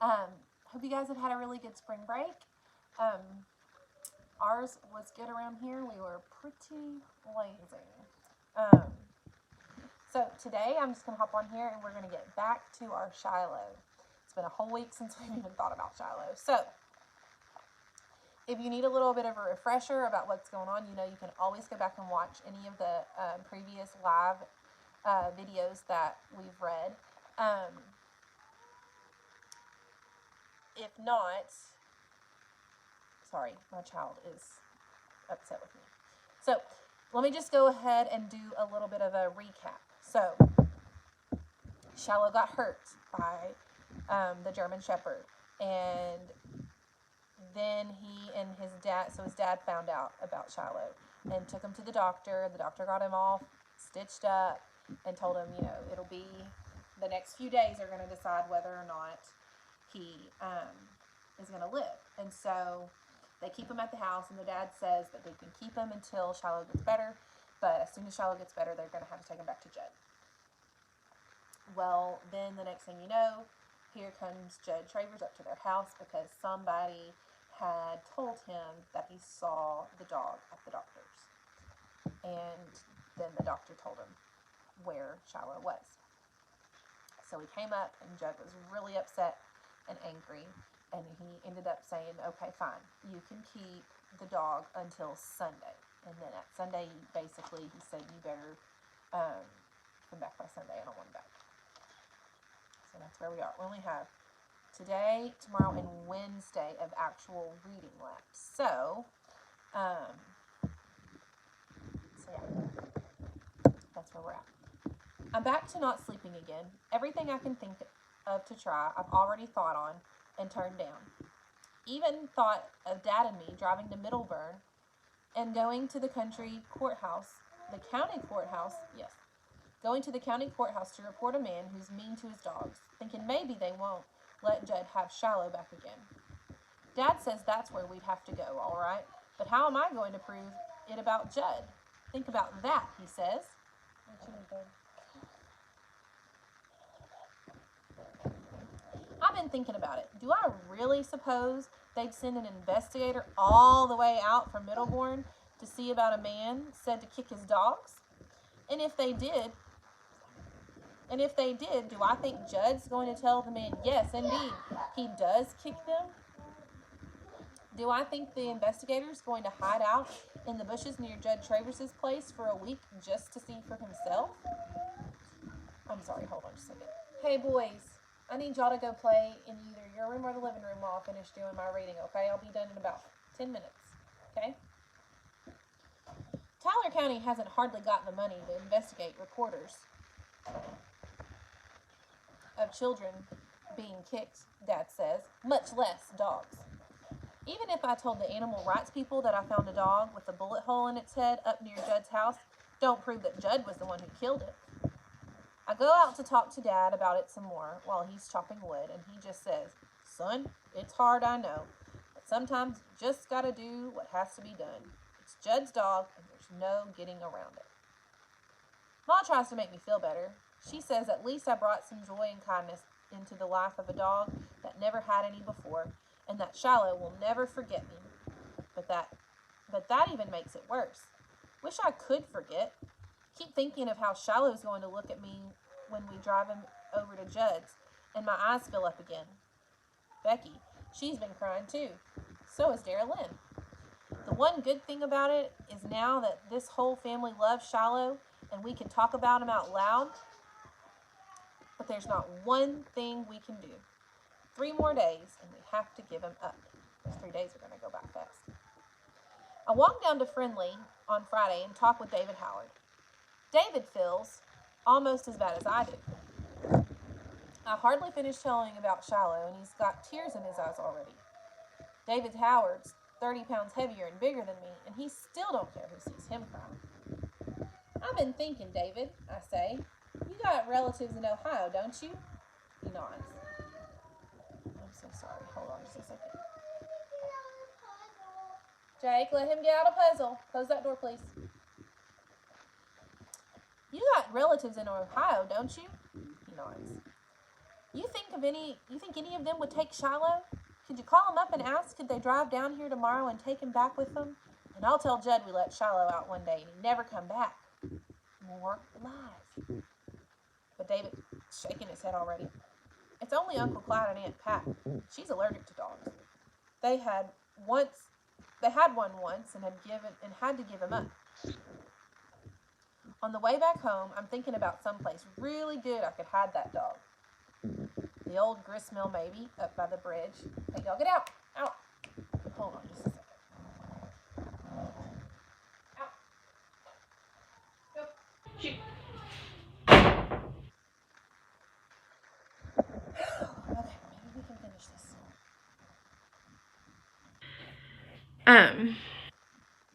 Hope you guys have had a really good spring break. Um, Ours was good around here. We were pretty lazy. Um, so today I'm just going to hop on here and we're going to get back to our Shiloh. It's been a whole week since we've even thought about Shiloh. So if you need a little bit of a refresher about what's going on, you can always go back and watch any of the previous live videos that we've read. If not, sorry, my child is upset with me. So let me just go ahead and do a little bit of a recap. So Shiloh got hurt by the German Shepherd, and then he and his dad found out about Shiloh and took him to the doctor. The doctor got him all stitched up and told him, it'll be the next few days are going to decide whether or not he is going to live. And so they keep him at the house, and the dad says that they can keep him until Shiloh gets better, but as soon as Shiloh gets better, they're going to have to take him back to Judd. Well, then the next thing you know, here comes Judd Travers up to their house because somebody had told him that he saw the dog at the doctor's. And then the doctor told him where Shiloh was. So he came up, and Judd was really upset and angry, and he ended up saying, okay, fine, you can keep the dog until Sunday. And then at Sunday, basically, he said, you better come back by Sunday. I don't want him back. So that's where we are. We only have today, tomorrow, and Wednesday of actual reading left. So yeah, that's where we're at. I'm back to not sleeping again. Everything I can think of to try, I've already thought on and turned down. Even thought of Dad and me driving to Middleburn and going to the county courthouse, going to the county courthouse to report a man who's mean to his dogs, thinking maybe they won't let Judd have Shiloh back again. Dad says that's where we'd have to go, all right, but how am I going to prove it about Judd? Think about that, he says. I've been thinking about it. Do I really suppose they'd send an investigator all the way out from Middleburn to see about a man said to kick his dogs? And if they did, do I think Judd's going to tell the man, yes, indeed, he does kick them? Do I think the investigator's going to hide out in the bushes near Judd Travers's place for a week just to see for himself? I'm sorry, hold on just a second. Hey, boys, I need y'all to go play in either your room or the living room while I finish doing my reading, okay? I'll be done in about 10 minutes, okay? Tyler County hasn't hardly got the money to investigate reporters of children being kicked, Dad says, much less dogs. Even if I told the animal rights people that I found a dog with a bullet hole in its head up near Judd's house, don't prove that Judd was the one who killed it. I go out to talk to Dad about it some more while he's chopping wood, and he just says, son, it's hard, I know, but sometimes you just gotta do what has to be done. It's Judd's dog, and there's no getting around it. Ma tries to make me feel better. She says at least I brought some joy and kindness into the life of a dog that never had any before, and that Shiloh will never forget me. But that even makes it worse. Wish I could forget. Keep thinking of how Shiloh's going to look at me when we drive him over to Judd's, and my eyes fill up again. Becky, she's been crying too. So has Dara Lynn. The one good thing about it is now that this whole family loves Shiloh, and we can talk about him out loud, but there's not one thing we can do. 3 more days, and we have to give him up. Those 3 days are going to go by fast. I walked down to Friendly on Friday and talked with David Howard. David feels almost as bad as I do. I hardly finished telling about Shiloh, and he's got tears in his eyes already. David Howard's 30 pounds heavier and bigger than me, and he still don't care who sees him cry. I've been thinking, David, I say. You got relatives in Ohio, don't you? He nods. I'm so sorry. Hold on just a second. Jake, let him get out a puzzle. Close that door, please. You got relatives in Ohio, don't you? He nods. You think any of them would take Shiloh? Could you call them up and ask could they drive down here tomorrow and take him back with them? And I'll tell Judd we let Shiloh out one day and he never come back. More lies. But David's shaking his head already. It's only Uncle Clyde and Aunt Pat. She's allergic to dogs. They had one once and had to give him up. On the way back home, I'm thinking about someplace really good I could hide that dog. The old gristmill maybe, up by the bridge. Hey, y'all get out! Out! Hold on just a second. Out! Go! Shoot! Okay, maybe we can finish this.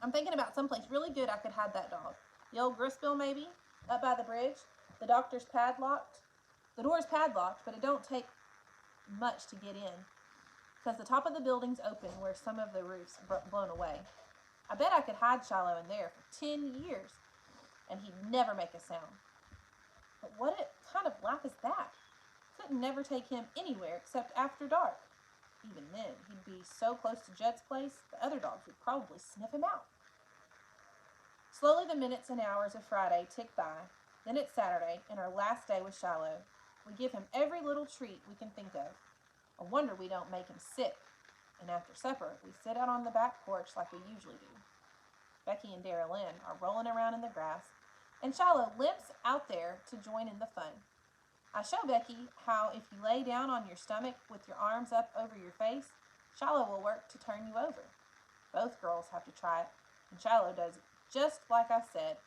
I'm thinking about someplace really good I could hide that dog. The old gristmill maybe, up by the bridge. The door's padlocked, but it don't take much to get in, because the top of the building's open where some of the roof's blown away. I bet I could hide Shiloh in there for 10 years, and he'd never make a sound. But what kind of life is that? Couldn't never take him anywhere except after dark. Even then, he'd be so close to Judd's place, the other dogs would probably sniff him out. Slowly the minutes and hours of Friday tick by. Then it's Saturday, and our last day with Shiloh. We give him every little treat we can think of. I wonder we don't make him sick. And after supper, we sit out on the back porch like we usually do. Becky and Dara Lynn are rolling around in the grass, and Shiloh limps out there to join in the fun. I show Becky how if you lay down on your stomach with your arms up over your face, Shiloh will work to turn you over. Both girls have to try it, and Shiloh does it just like I said,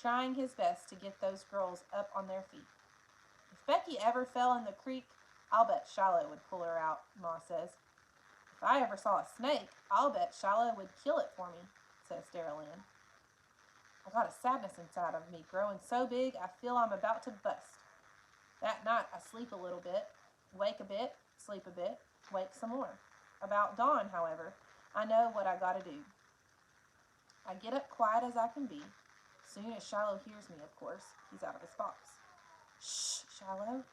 trying his best to get those girls up on their feet. If Becky ever fell in the creek, I'll bet Shiloh would pull her out, Ma says. If I ever saw a snake, I'll bet Shiloh would kill it for me, says Dara Lynn. I got a sadness inside of me, growing so big I feel I'm about to bust. That night I sleep a little bit, wake a bit, sleep a bit, wake some more. About dawn, however, I know what I gotta do. I get up quiet as I can be. Soon as Shiloh hears me, of course, he's out of his box. Shh, Shiloh,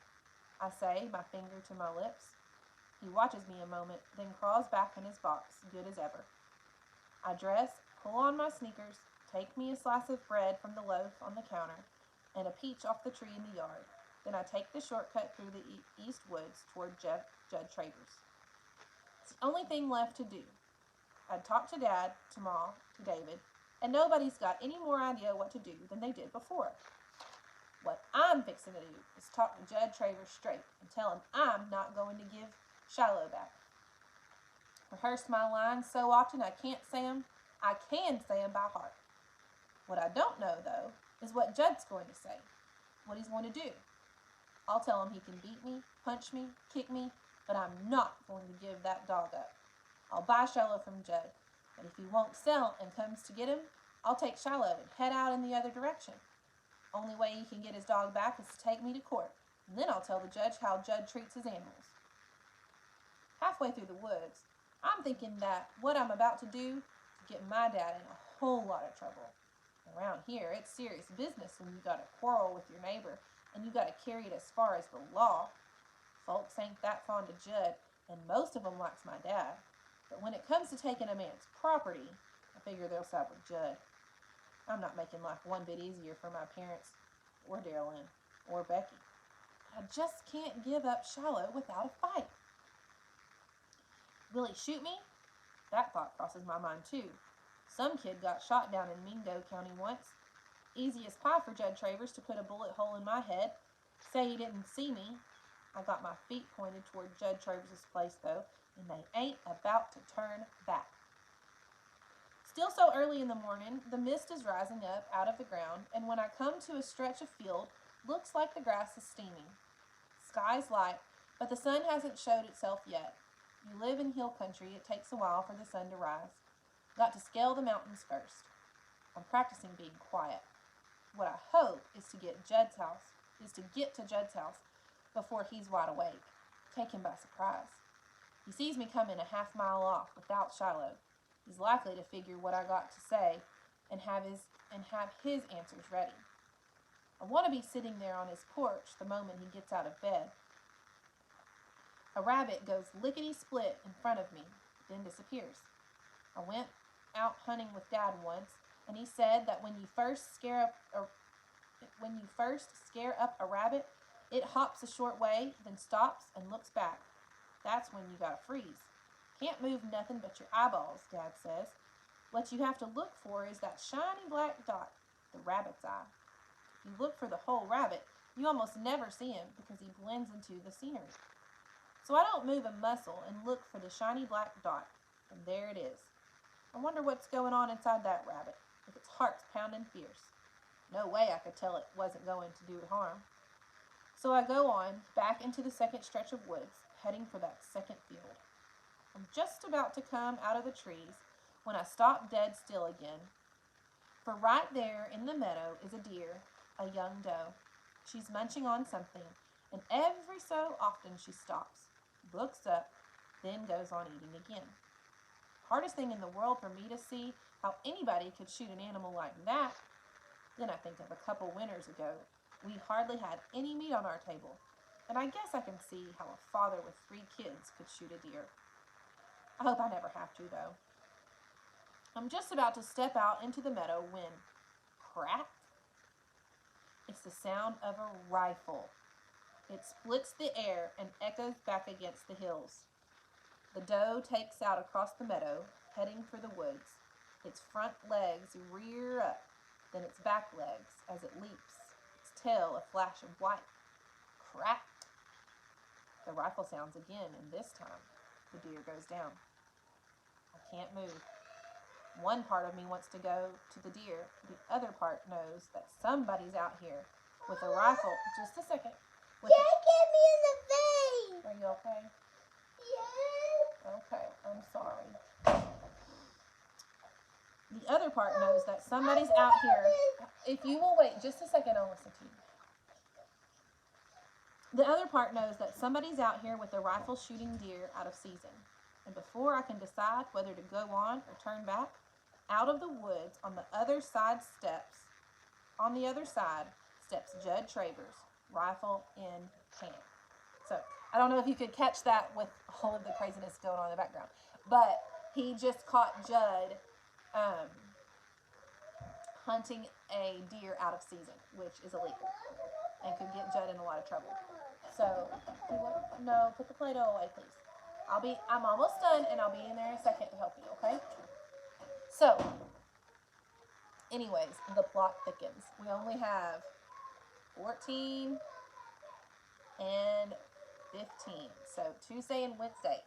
I say, my finger to my lips. He watches me a moment, then crawls back in his box, good as ever. I dress, pull on my sneakers, take me a slice of bread from the loaf on the counter, and a peach off the tree in the yard. Then I take the shortcut through the east woods toward Judd Travers. It's the only thing left to do. I'd talk to Dad, to Ma, to David, and nobody's got any more idea what to do than they did before. What I'm fixing to do is talk to Judd Travers straight and tell him I'm not going to give Shiloh back. Rehearsed my lines so often I can say them by heart. What I don't know, though, is what Judd's going to say, what he's going to do. I'll tell him he can beat me, punch me, kick me, but I'm not going to give that dog up. I'll buy Shiloh from Judd, and if he won't sell and comes to get him, I'll take Shiloh and head out in the other direction. Only way he can get his dog back is to take me to court, and then I'll tell the judge how Judd treats his animals. Halfway through the woods, I'm thinking that what I'm about to do is get my dad in a whole lot of trouble. Around here, it's serious business when you got a quarrel with your neighbor, and you got to carry it as far as the law. Folks ain't that fond of Judd, and most of them likes my dad. But when it comes to taking a man's property, I figure they'll side with Judd. I'm not making life one bit easier for my parents, or Darylyn, or Becky. But I just can't give up Shiloh without a fight. Will he shoot me? That thought crosses my mind too. Some kid got shot down in Mingo County once. Easy as pie for Judd Travers to put a bullet hole in my head. Say he didn't see me. I got my feet pointed toward Judd Travers' place though, and they ain't about to turn back. Still so early in the morning, the mist is rising up out of the ground, and when I come to a stretch of field, looks like the grass is steaming. Sky's light, but the sun hasn't showed itself yet. You live in hill country, it takes a while for the sun to rise. Got to scale the mountains first. I'm practicing being quiet. What I hope is to get to Judd's house before he's wide awake. Take him by surprise. He sees me coming a half mile off without Shiloh. He's likely to figure what I got to say and have his answers ready. I want to be sitting there on his porch the moment he gets out of bed. A rabbit goes lickety-split in front of me, then disappears. I went out hunting with Dad once, and he said that when you first scare up a rabbit, it hops a short way, then stops and looks back. That's when you gotta freeze. Can't move nothing but your eyeballs, Dad says. What you have to look for is that shiny black dot, the rabbit's eye. If you look for the whole rabbit, you almost never see him because he blends into the scenery. So I don't move a muscle and look for the shiny black dot, and there it is. I wonder what's going on inside that rabbit, if its heart's pounding fierce. No way I could tell it wasn't going to do it harm. So I go on, back into the second stretch of woods, heading for that second field. I'm just about to come out of the trees when I stop dead still again. For right there in the meadow is a deer, a young doe. She's munching on something, and every so often she stops, looks up, then goes on eating again. Hardest thing in the world for me to see how anybody could shoot an animal like that. Then I think of a couple winters ago, we hardly had any meat on our table, and I guess I can see how a father with 3 kids could shoot a deer. I hope I never have to, though. I'm just about to step out into the meadow when, crack, it's the sound of a rifle. It splits the air and echoes back against the hills. The doe takes out across the meadow, heading for the woods. Its front legs rear up, then its back legs as it leaps, its tail a flash of white. Crack! The rifle sounds again, and this time the deer goes down. I can't move. One part of me wants to go to the deer. The other part knows that somebody's out here with a rifle. Just a second. Can't get me in the face. Are you okay? Yes. Okay, I'm sorry. The other part knows that somebody's out here. If you will wait just a second, I'll listen to you. The other part knows that somebody's out here with a rifle shooting deer out of season. And before I can decide whether to go on or turn back, out of the woods on the other side steps Judd Travers, rifle in hand. So I don't know if you could catch that with all of the craziness going on in the background, but he just caught Judd hunting a deer out of season, which is illegal and could get Judd in a lot of trouble. So, no, put the Play-Doh away, please. I'm almost done, and I'll be in there in a second to help you, okay? So, anyways, the plot thickens. We only have 14 and 15. So, Tuesday and Wednesday.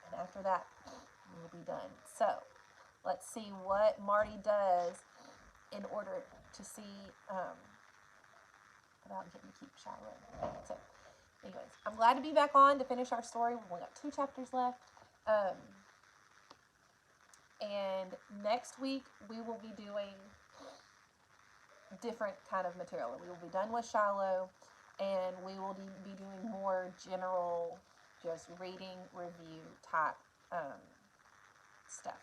And after that, we'll be done. So, let's see what Marty does in order to see about getting to keep Shiloh. So, anyways, I'm glad to be back on to finish our story. We've only got 2 chapters left. And next week, we will be doing different kind of material. We will be done with Shiloh, and we will be doing more general, just reading, review type stuff.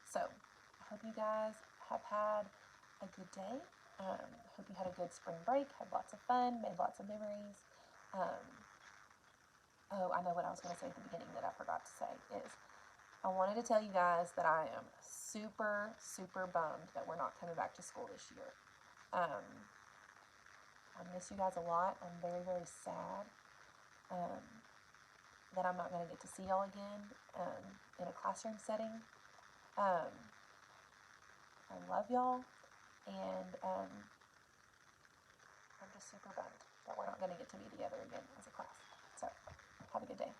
So, I hope you guys have had a good day. Hope you had a good spring break, had lots of fun, made lots of memories. Oh, I know what I was going to say at the beginning that I forgot to say is I wanted to tell you guys that I am super, super bummed that we're not coming back to school this year. I miss you guys a lot. I'm very, very sad that I'm not going to get to see y'all again in a classroom setting. I love y'all, and I'm just super bummed that we're not going to get to be together again as a class. So, have a good day.